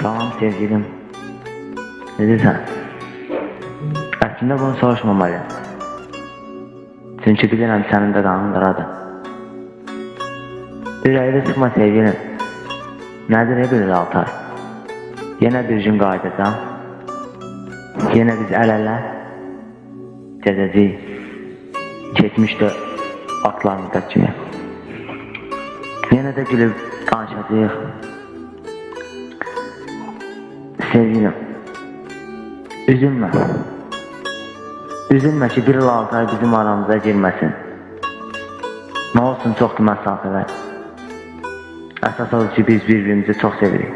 Salam sevgilim. Nedirsən? Əslində bunu soruşmamalıyım. Çünki bilirəm sənin də qanın qaradır. Ürəkdə sıxma sevgilim. Nədir bir 6 ay? Yenə bir gün qayıdacam. Yenə biz əl-ələ gəzəcəyik. Keçmişdə atlarımızda kimi. Yenə də gülüb danışacağıq. Sevgilim, üzülmə. Üzülmə ki, 1 il 6 ay bizim aramıza girməsin. Nə olsun çoxdur məsafələr. Əsas odur ki, biz bir-birimizi çox sevirik.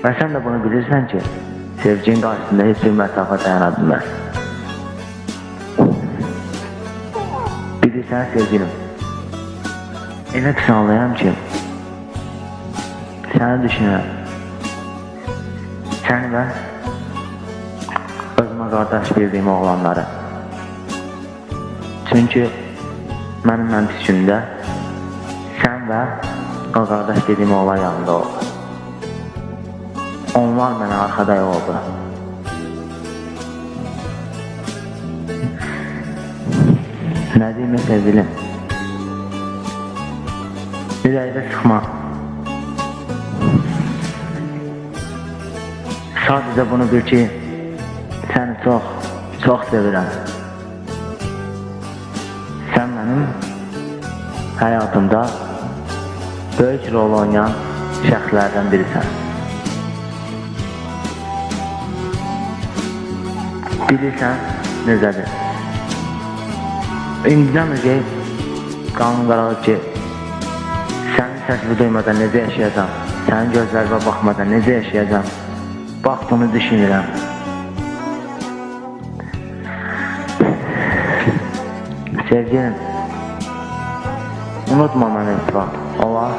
Və sən də bunu bilirsən ki, sevginin qarşısında heç bir məsafə dayana bilməz. Bilirsən sevgilim, elə qısanlayam ki, səni düşünürəm. Səni və özümə qardaş bildiyim oğlanları. Çünki mənim ən pis gündə sən və o qardaş dediyim oğlan yanında oldu. Onlar mənə arxadayıq oldu. Nə deyim sevgilim? Ürəkdə sıxma. Sadəcə bunu bil ki, səni çox, çox sevirəm. Sən mənim həyatımda böyük rol oynayan şəxslərdən birisən. Bilirsən, necədir? İndidən öncə qanun qaralıb ki, sənin səsini duymadan necə yaşayacam, sənin gözlərimə baxmadan necə yaşayacam, bax bunu düşünürəm. Sevgilim, unutma mənə heç vaxt, olar.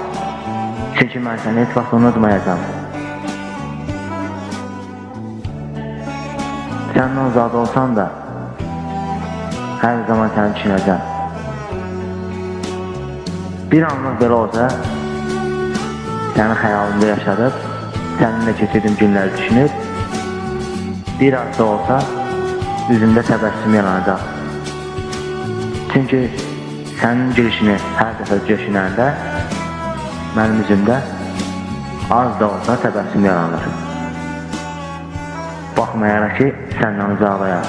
Çünki mən səni heç vaxt unutmayacam. Səndən uzaq olsan da, hər zaman səni düşünəcəm. Bir anlıq belə olsa, səni xəyalımda yaşadıb, səninlə keçirdim günləri düşünüb, bir az da olsa, üzümdə təbəssüm yaranacaq. Çünki sənin gülüşünü hər dəfə göşünəndə, mənim üzümdə az da olsa təbəssüm yaranır. Baxmayaraq ki, səndən uzaqlayam.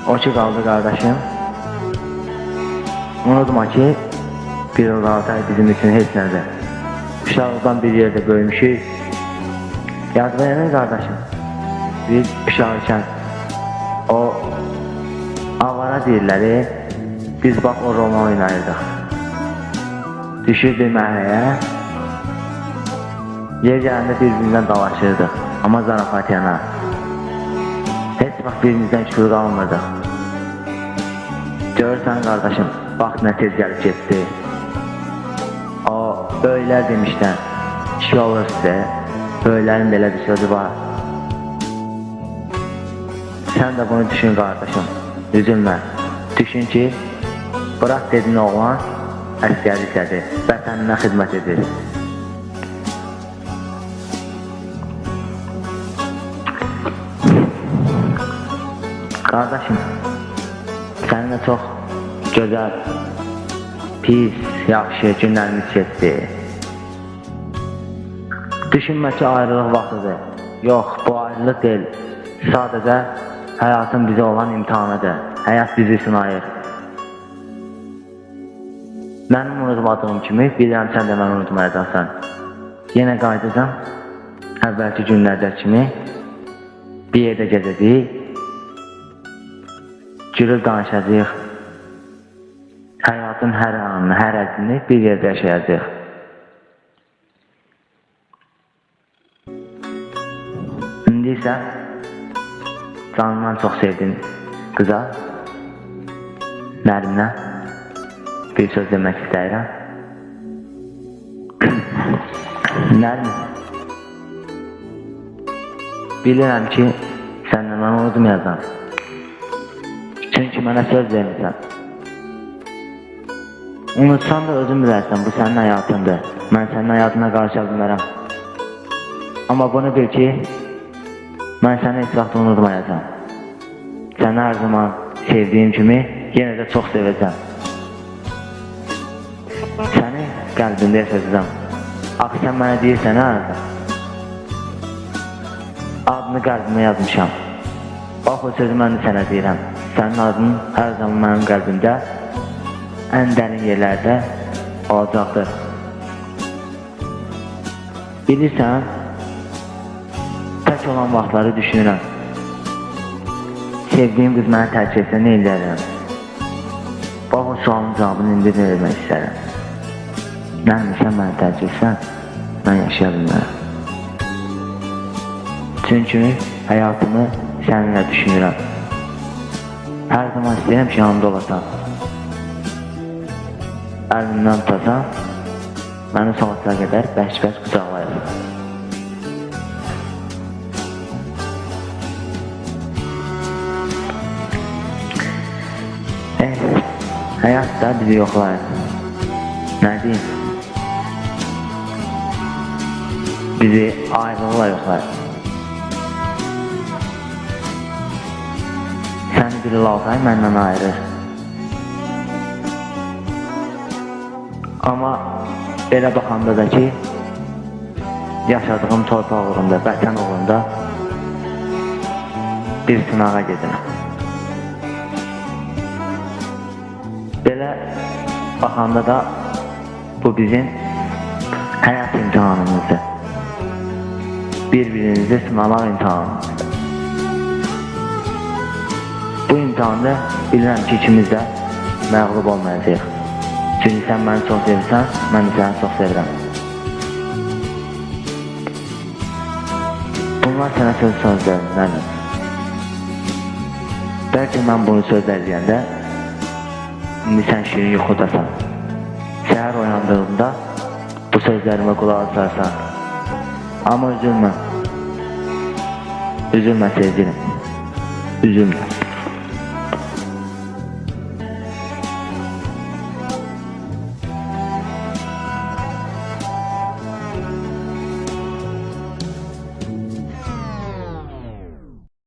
O ki qaldı qardaşım, unutma ki, 1 il 6 ay bizim üçün heç nədir. Uşaqlıqdan bir yerdə böyümüşük. Yazmayanın qardaşım, biz uşaqlıkən o avara deyirləri, biz bax o Roma oynayırdıq. Düşürdük məhləyə, yer gələndə bir-birindən dalaşırdıq, amma zarafat yana. Heç vaxt birimizdən küfür qalmırdıq. Görürsən qardaşım, bax nə tez gəlib getdi. O, böyüklər demişdən, kişi olur sizə, böyüklərin belə bir sözü var. Sən də bunu düşün qardaşım, üzülmə. Düşün ki, bırak dedin oğlan, əskərliklədir, vətəninə xidmət edir. Qardaşım, səninlə çox gözəl, pis, yaxşı günlərimiz keçdi. Düşünmə ki, ayrılıq vaxtıdır. Yox, bu ayrılıq deyil. Sadəcə həyatın bizə olan imtihanıdır. Həyat bizi sınayır. Mənim unutmadığım kimi, bilirəm sən də məni unutmayacaqsan. Yenə qayıdacam, əvvəlki günlərdə kimi bir yerdə gəzəcəyik. Gülüb danışacaq, həyatın hər anını, hər əzini bir yerdə yaşayacaq. İndi isə canımdan çox sevdim qıza, Nəriminə bir söz demək istəyirəm. Nərimin, bilirəm ki, səndən mən unutmayacam. Çünki mənə söz vermirsən. Unutsan da özün bilərsən, bu sənin həyatındır. Mən sənin həyatına qarışa bilmərəm. Amma bunu bil ki, mən səni heç vaxt unutmayacağım. Səni hər zaman sevdiyim kimi yenə də çox sevəcəm. Səni qəlbimdə yaşayacağım. Axı sən mənə deyirsən hə? Adını qəlbimə yazmışam. Bax o sözü mən də sənə deyirəm. Sənin adın hər zaman mənim qəlbimdə ən dərin yerlərdə olacaqdır. Bilirsən, tək olan vaxtları düşünürəm. Sevdiyim qız məni tərk etsə nə edərəm? Bax o sualın cavabını indi vermək istərəm. Nəymişəm məni tərk etsən, mən yaşaya bilmərəm. Çünki həyatımı səninlə düşünürəm. Hər zaman istəyirəm ki, yanımda olasan. Əlimdən tutasan, məni sonsuza qədər bərk-bərk qucaqlayasın. Həyat da bizi yoxlayır. Nə deyim? Bizi ayrılıqla yoxlayır. Səni bir laltay məndən ayırır. Amma belə baxanda da ki, yaşadığım torpaq uğrunda, vətən uğrunda bir sınağa gedirəm. Belə baxanda da bu bizim həyat imtihanımızdır. Bir-birimizi sınamaq imtihanımızdır. Bu imtihanda bilirəm ki, ikimiz də məğlub olmayacaq. Çünki sən məni çox sevirsən, mən də səni çox sevirəm. Bunlar sənə sözlərimdəndir. Bəlkə mən bunu sözləyəndə, indi sən şirin yuxudasan. Səhər oyandığında bu sözlərimə qulaq asarsan. Amma üzülmə. Üzülmə sevgilim. Üzülmə.